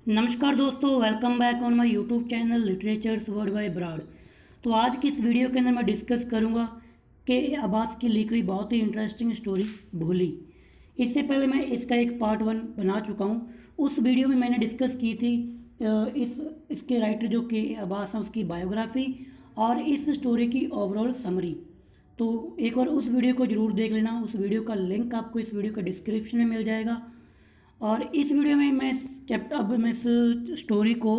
नमस्कार दोस्तों, welcome back on my YouTube channel literatures world by broad. तो आज की इस वीडियो के अंदर मैं डिस्कस करूंगा कि अब्बास की लिखी हुई बहुत ही इंटरेस्टिंग स्टोरी भोली। इससे पहले मैं इसका एक पार्ट 1 बना चुका हूं। उस वीडियो में मैंने डिस्कस की थी इसके राइटर जो कि अब्बास हैं उसकी बायोग्राफी और इस स्टोरी की ओवरऑल समरी। तो एक बार उस वीडियो को ज़रूर देख लेना। उस वीडियो का लिंक आपको इस वीडियो का डिस्क्रिप्शन में मिल जाएगा। और इस वीडियो में मैं इस स्टोरी को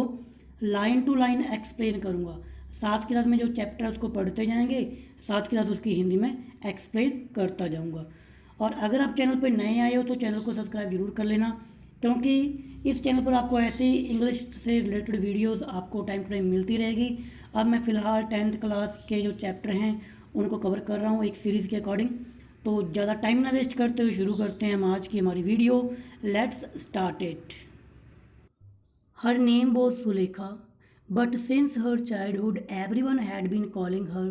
लाइन टू लाइन एक्सप्लेन करूँगा। साथ के साथ में जो चैप्टर है उसको पढ़ते जाएंगे, साथ के साथ उसकी हिंदी में एक्सप्लेन करता जाऊँगा। और अगर आप चैनल पर नए आए हो तो चैनल को सब्सक्राइब जरूर कर लेना, क्योंकि इस चैनल पर आपको ऐसी इंग्लिश से रिलेटेड वीडियोस आपको टाइम टू टाइम मिलती रहेगी। अब मैं फ़िलहाल 10th क्लास के जो चैप्टर हैं उनको कवर कर रहा हूँ एक सीरीज़ के अकॉर्डिंग। तो ज़्यादा टाइम ना वेस्ट करते हुए शुरू करते हैं हम आज की हमारी video. Let's start it. Her name was Sulekha, but since her childhood everyone had been calling her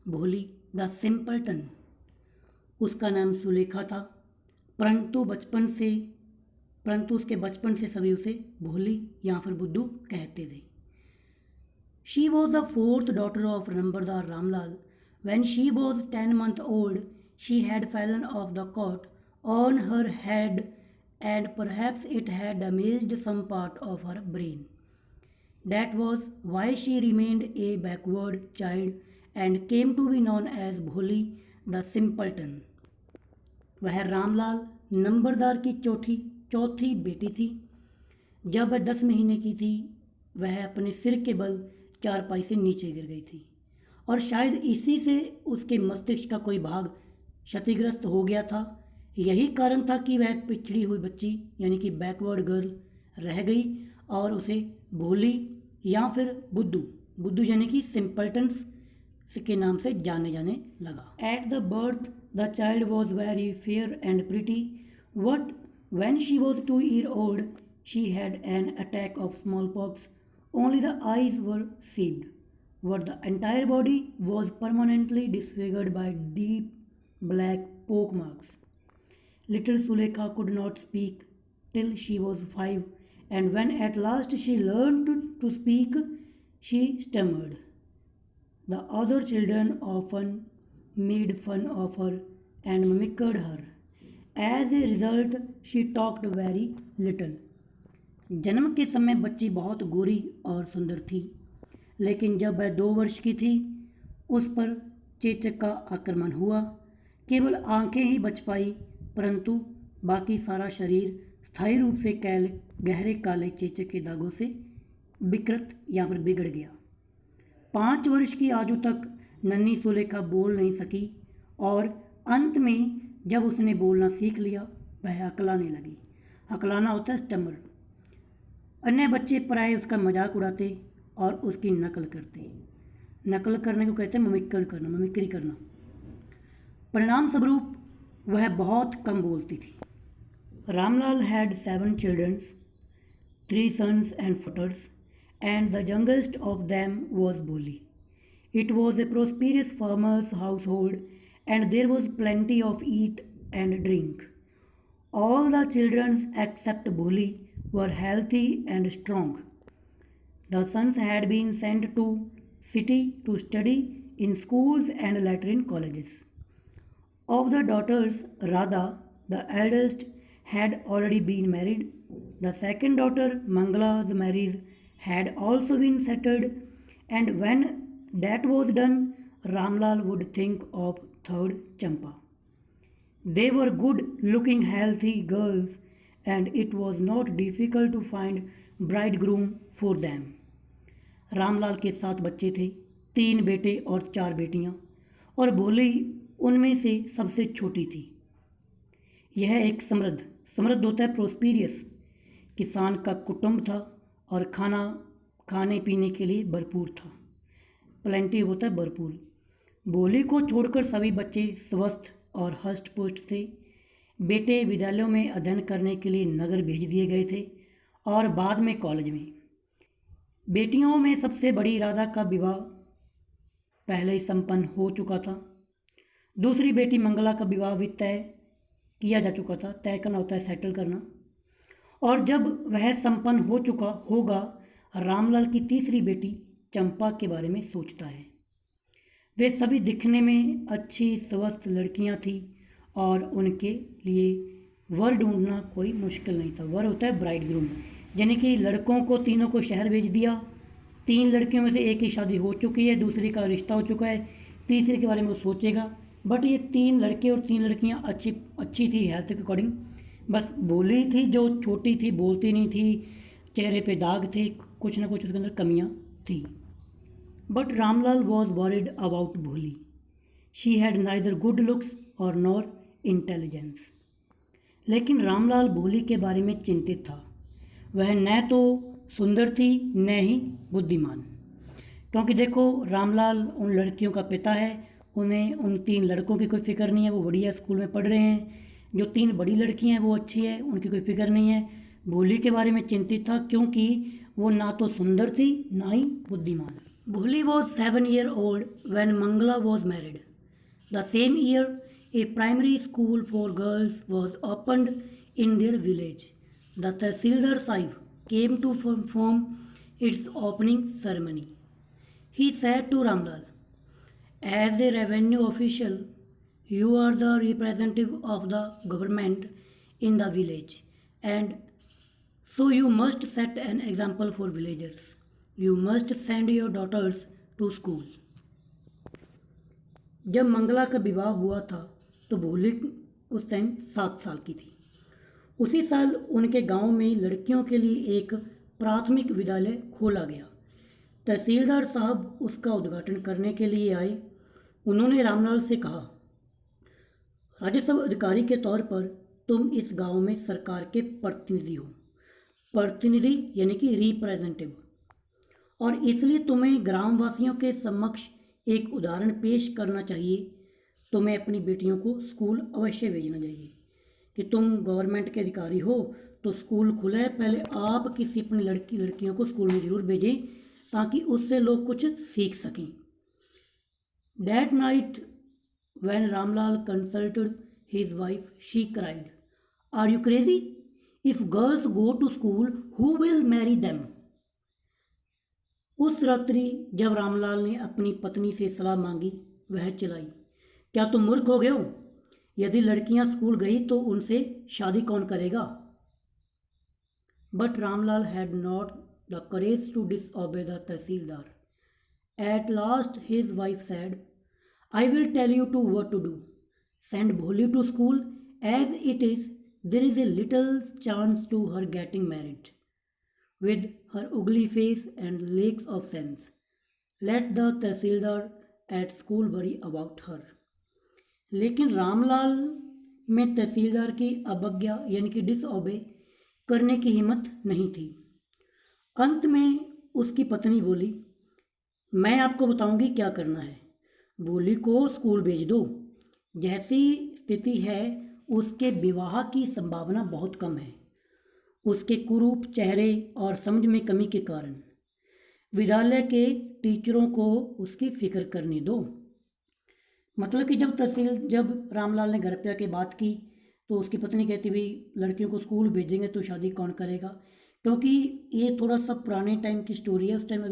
Bholi the simpleton. उसका नाम सुलेखा था, परंतु उसके बचपन से सभी उसे भोली या फिर बुद्धू कहते थे। She was the fourth daughter of नंबरदार Ramlal. When she was 10 months old, she had fallen off the cot on her head, and perhaps it had damaged some part of her brain. That was why she remained a backward child and came to be known as Bholi the Simpleton. वह रामलाल नंबरदार की चौथी बेटी थी। जब वह 10 महीने की थी वह अपने सिर के बल चारपाई से नीचे गिर गई थी, और शायद इसी से उसके मस्तिष्क का कोई भाग क्षतिग्रस्त हो गया था। यही कारण था कि वह पिछड़ी हुई बच्ची यानी कि बैकवर्ड गर्ल रह गई और उसे भोली या फिर बुद्धू यानी कि सिंपल्टन्स के नाम से जाने लगा। At the birth the child was very fair and pretty, but when she was 2 years old she had an attack of smallpox. Only the eyes were saved, but the entire body was permanently disfigured by deep black pock marks. Little Sulekha could not speak till she was 5, and when at last she learned to speak, she stammered. The other children often made fun of her and mimicked her. As a result, she talked very little. जन्म के समय बच्ची बहुत गोरी और सुंदर थी, लेकिन जब वह 2 वर्ष की थी उस पर चेचक का आक्रमण हुआ। केवल आंखें ही बच पाई, परंतु बाकी सारा शरीर स्थायी रूप से गहरे काले चेचक के दागों से विकृत या फिर बिगड़ गया। 5 वर्ष की आयु तक नन्ही सुलेखा बोल नहीं सकी, और अंत में जब उसने बोलना सीख लिया वह अकलाने लगी। अकलाना होता है स्टमर। अन्य बच्चे प्राय उसका मजाक उड़ाते और उसकी नकल करते। नकल करने को कहते हैं मिमिक्री करना। परिणाम स्वरूप वह बहुत कम बोलती थी। Ramlal had 7 children, 3 sons and daughters, and the youngest of them was Boli. It was a prosperous farmer's household, and there was plenty of eat and drink. All the children except Boli were healthy and strong. The sons had been sent to city to study in schools and later in colleges. Of the daughters, Radha, the eldest, had already been married. The second daughter, Mangala's marriage had also been settled, and when that was done, Ramlal would think of third Champa. They were good-looking, healthy girls, and it was not difficult to find bridegroom for them. Ramlal के 7 बच्चे थे, 3 बेटे और 4 बेटियां, और भोली उनमें से सबसे छोटी थी। यह एक समृद्ध होता है प्रोस्पीरियस किसान का कुटुंब था, और खाने पीने के लिए भरपूर था। प्लेंटी होता है भरपूर। भोली को छोड़कर सभी बच्चे स्वस्थ और हष्ट पुष्ट थे। बेटे विद्यालयों में अध्ययन करने के लिए नगर भेज दिए गए थे और बाद में कॉलेज में। बेटियों में सबसे बड़ी राधा का विवाह पहले ही संपन्न हो चुका था। दूसरी बेटी मंगला का विवाह भी तय किया जा चुका था। तय करना होता है सेटल करना। और जब वह संपन्न हो चुका होगा, रामलाल की तीसरी बेटी चंपा के बारे में सोचता है। वे सभी दिखने में अच्छी स्वस्थ लड़कियां थीं और उनके लिए वर ढूंढना कोई मुश्किल नहीं था। वर होता है ब्राइड ग्रूम, यानी कि लड़कों को तीनों को शहर भेज दिया। 3 लड़कियों में से एक की शादी हो चुकी है, दूसरी का रिश्ता हो चुका है, तीसरे के बारे में वो सोचेगा। बट ये 3 लड़के और 3 लड़कियां अच्छी थी हेल्थ के अकॉर्डिंग। बस भोली थी जो छोटी थी, बोलती नहीं थी, चेहरे पे दाग थे, कुछ ना कुछ उसके अंदर कमियां थी। But Ramlal was worried about Bholi. She had neither good looks और नॉर इंटेलिजेंस। लेकिन रामलाल भोली के बारे में चिंतित था। वह न तो सुंदर थी न ही बुद्धिमान। क्योंकि देखो, रामलाल उन लड़कियों का पिता है, उन्हें उन 3 लड़कों की कोई फिक्र नहीं है, वो बढ़िया स्कूल में पढ़ रहे हैं। जो 3 बड़ी लड़कियां हैं वो अच्छी है, उनकी कोई फिक्र नहीं है। भोली के बारे में चिंतित था क्योंकि वो ना तो सुंदर थी ना ही बुद्धिमान। भोली was 7 years old when Mangala was married. The same year, a primary school for girls was opened in their village. The Tahsildar Sahib came to perform its opening ceremony. He said to Ramlal, "As a revenue official, you are the representative of the government in the village, and so you must set an example for villagers. You must send your daughters to school." जब मंगला का विवाह हुआ था तो भोली उस time 7 साल की थी। उसी साल उनके गांव में लड़कियों के लिए एक प्राथमिक विद्यालय खोला गया। तहसीलदार साहब उसका उद्घाटन करने के लिए आए। उन्होंने रामलाल से कहा, राजस्व अधिकारी के तौर पर तुम इस गांव में सरकार के प्रतिनिधि हो। प्रतिनिधि यानी कि रिप्रेजेंटेटिव, और इसलिए तुम्हें ग्रामवासियों के समक्ष एक उदाहरण पेश करना चाहिए। तुम्हें अपनी बेटियों को स्कूल अवश्य भेजना चाहिए कि तुम गवर्नमेंट के अधिकारी हो तो स्कूल खुला है, पहले आप किसी अपनी लड़कियों को स्कूल में ज़रूर भेजें ताकि उससे लोग कुछ सीख सकें। That night when Ramlal consulted his wife, she cried, "Are you crazy? If girls go to school, who will marry them?" उस रात्रि जब रामलाल ने अपनी पत्नी से सलाह मांगी, वह चिल्लाई, क्या तुम मूर्ख हो गए हो? यदि लड़कियां स्कूल गई तो उनसे शादी कौन करेगा? But Ramlal had not the courage to disobey the tahsildar. At last his wife said, "I will tell you what to do. Send Bholi to school. As it is, there is a little chance to her getting married. With her ugly face and lacks of sense, let the tehsildar at school worry about her." लेकिन रामलाल में तहसीलदार की अवज्ञा यानी कि disobey करने की हिम्मत नहीं थी। अंत में उसकी पत्नी बोली, मैं आपको बताऊंगी क्या करना है। भोली को स्कूल भेज दो। जैसी स्थिति है उसके विवाह की संभावना बहुत कम है, उसके कुरूप चेहरे और समझ में कमी के कारण। विद्यालय के टीचरों को उसकी फिक्र करने दो। मतलब कि जब रामलाल ने घर पे आके बात की तो उसकी पत्नी कहती, भाई लड़कियों को स्कूल भेजेंगे तो शादी कौन करेगा? क्योंकि ये थोड़ा सा पुराने टाइम की स्टोरी है। उस टाइम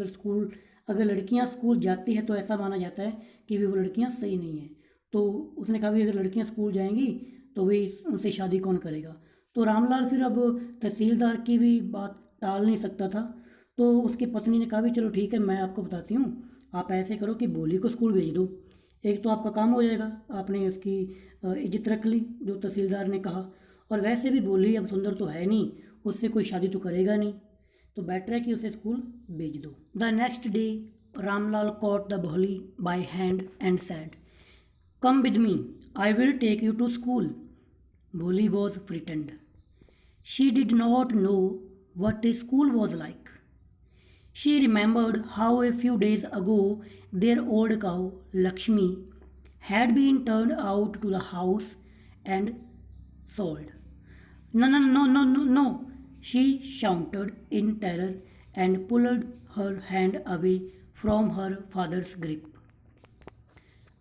अगर लड़कियां स्कूल जाती हैं तो ऐसा माना जाता है कि वो लड़कियां सही नहीं हैं। तो उसने कहा, भी अगर लड़कियां स्कूल जाएंगी तो वे उनसे शादी कौन करेगा? तो रामलाल फिर अब तहसीलदार की भी बात टाल नहीं सकता था। तो उसकी पत्नी ने कहा, भी चलो ठीक है, मैं आपको बताती हूँ, आप ऐसे करो कि भोली को स्कूल भेज दो। एक तो आपका काम हो जाएगा, आपने उसकी इज्जत रख ली जो तहसीलदार ने कहा, और वैसे भी भोली अब सुंदर तो है नहीं, उससे कोई शादी तो करेगा नहीं, तो बेटर है कि उसे स्कूल भेज दो। The next day Ramlal caught the Bholi by hand and said, "come with me, I will take you to school." Bholi was frightened. She did not know what a school was like. She remembered how a few days ago their old cow, Lakshmi, had been turned out to the house and sold. "No, no, no, no, no, no," she shouted in terror and pulled her hand away from her father's grip.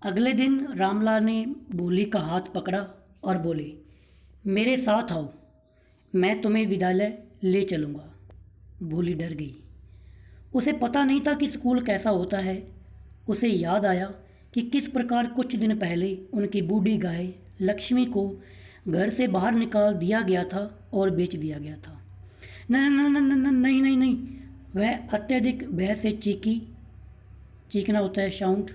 अगले दिन रामलाल ने भोली का हाथ पकड़ा और बोले, मेरे साथ आओ, मैं तुम्हें विद्यालय ले चलूँगा। भोली डर गई। उसे पता नहीं था कि स्कूल कैसा होता है। उसे याद आया कि किस प्रकार कुछ दिन पहले उनकी बूढ़ी गाय लक्ष्मी को घर से बाहर निकाल दिया गया था और बेच दिया गया था। नहीं नहीं नहीं, वह अत्यधिक भय से चीखी। चीखना होता है शाउट।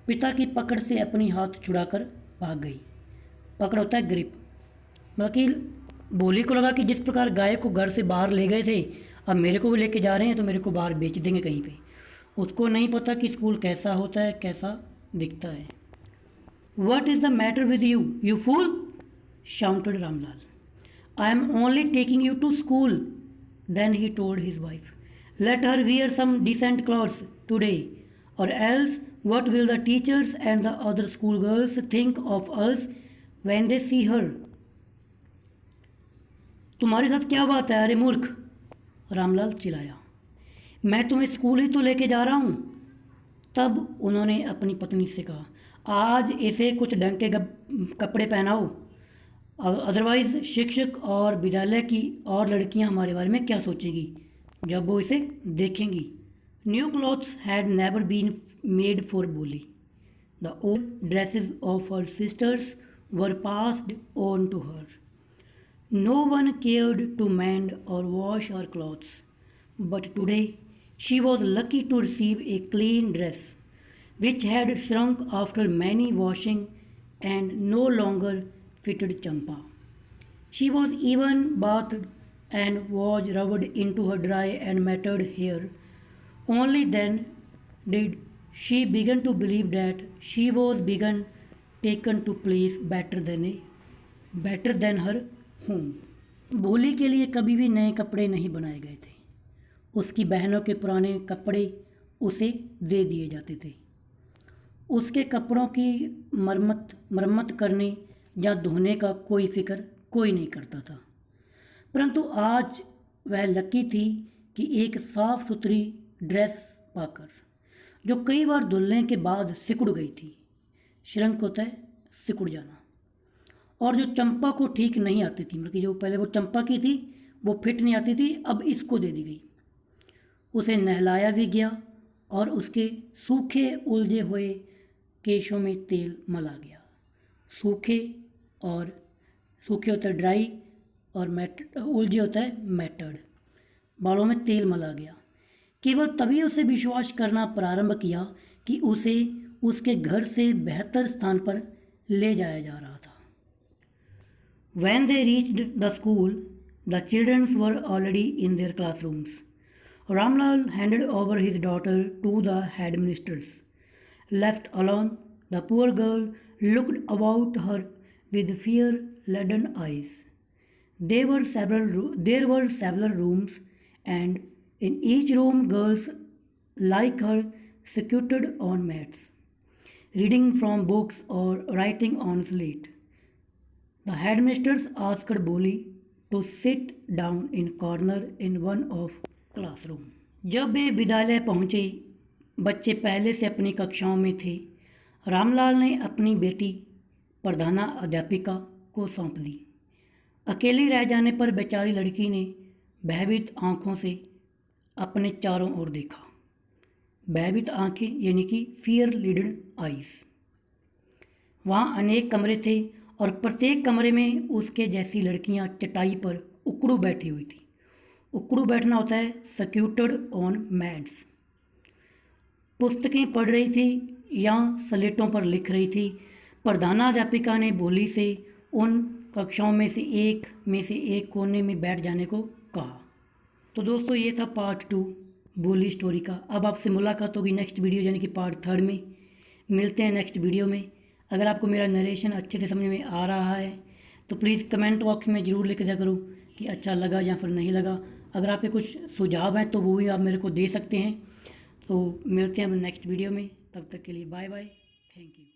पिता की पकड़ से अपनी हाथ छुड़ाकर भाग गई। पकड़ होता है ग्रिप। मतलब कि भोली को लगा कि जिस प्रकार गाय को घर से बाहर ले गए थे, अब मेरे को भी लेके जा रहे हैं तो मेरे को बाहर बेच देंगे कहीं पे। उसको नहीं पता कि स्कूल कैसा होता है, कैसा दिखता है। What is the matter with you, you fool? shouted Ramlal. I am only taking you to school. Then he told his wife, let her wear some decent clothes today, or else what will the teachers and the other schoolgirls think of us when they see her? तुम्हारे साथ क्या बात है, अरे मूर्ख, रामलाल चिल्लाया। मैं तुम्हें स्कूल ही तो लेके जा रहा हूँ। तब उन्होंने अपनी पत्नी से कहा, आज इसे कुछ ढंग के कपड़े पहनाओ, अदरवाइज़ शिक्षक और विद्यालय की और लड़कियां हमारे बारे में क्या सोचेगी जब वो इसे देखेंगी। New clothes had never been made for Bholi. The old dresses of her sisters were passed on to her. No one cared to mend or wash her clothes, but today she was lucky to receive a clean dress which had shrunk after many washing and no longer fitted Champa. She was even bathed and was rubbed into her dry and matted hair. Only then did she begin to believe that she was being taken to place better than her home. भोली के लिए कभी भी नए कपड़े नहीं बनाए गए थे। उसकी बहनों के पुराने कपड़े उसे दे दिए जाते थे। उसके कपड़ों की मरम्मत करने या धोने का कोई फिक्र कोई नहीं करता था। परंतु आज वह लकी थी कि एक साफ़ सुथरी ड्रेस पाकर, जो कई बार धुलने के बाद सिकुड़ गई थी। श्रंक होता है सिकुड़ जाना। और जो चंपा को ठीक नहीं आती थी, मतलब कि जो पहले वो चंपा की थी वो फिट नहीं आती थी, अब इसको दे दी गई। उसे नहलाया भी गया और उसके सूखे उलझे हुए केशों में तेल मला गया। सूखे होता है ड्राई और उलझे होता है मैटर्ड। बालों में तेल मला गया। केवल तभी उसे विश्वास करना प्रारंभ किया कि उसे उसके घर से बेहतर स्थान पर ले जाया जा रहा था। When they reached the school, the children were already in their classrooms. Ramlal handed over his daughter to the headmistress. Left alone, the poor girl looked about her with fear-laden eyes. There were several rooms, and in each room girls like her squatted on mats, reading from books or writing on slate. The headmistress asked Boli to sit down in corner in one of classroom. जब वे विद्यालय पहुँचे, बच्चे पहले से अपनी कक्षाओं में थे। रामलाल ने अपनी बेटी प्रधाना अध्यापिका को सौंप दी। अकेली रह जाने पर बेचारी लड़की ने भयभीत आँखों से अपने चारों ओर देखा। भयभीत आँखें यानी कि फियर लिडेड आइज़। वहाँ अनेक कमरे थे और प्रत्येक कमरे में उसके जैसी लड़कियाँ चटाई पर उकड़ू बैठी हुई थी। उकड़ू बैठना होता है स्क्यूटेड ऑन मैट्स। पुस्तकें पढ़ रही थी या स्लेटों पर लिख रही थी। प्रधानाध्यापिका ने भोली से उन कक्षाओं में से एक कोने में बैठ जाने को कहा। तो दोस्तों ये था पार्ट 2 भोली स्टोरी का। अब आपसे मुलाकात होगी नेक्स्ट वीडियो यानी कि पार्ट 3 में। मिलते हैं नेक्स्ट वीडियो में। अगर आपको मेरा नरेशन अच्छे से समझ में आ रहा है तो प्लीज़ कमेंट बॉक्स में ज़रूर लिख दिया करो कि अच्छा लगा या फिर नहीं लगा। अगर आपके कुछ सुझाव हैं तो वो भी आप मेरे को दे सकते हैं। तो मिलते हैं नेक्स्ट वीडियो में। तब तक के लिए बाय बाय, थैंक यू।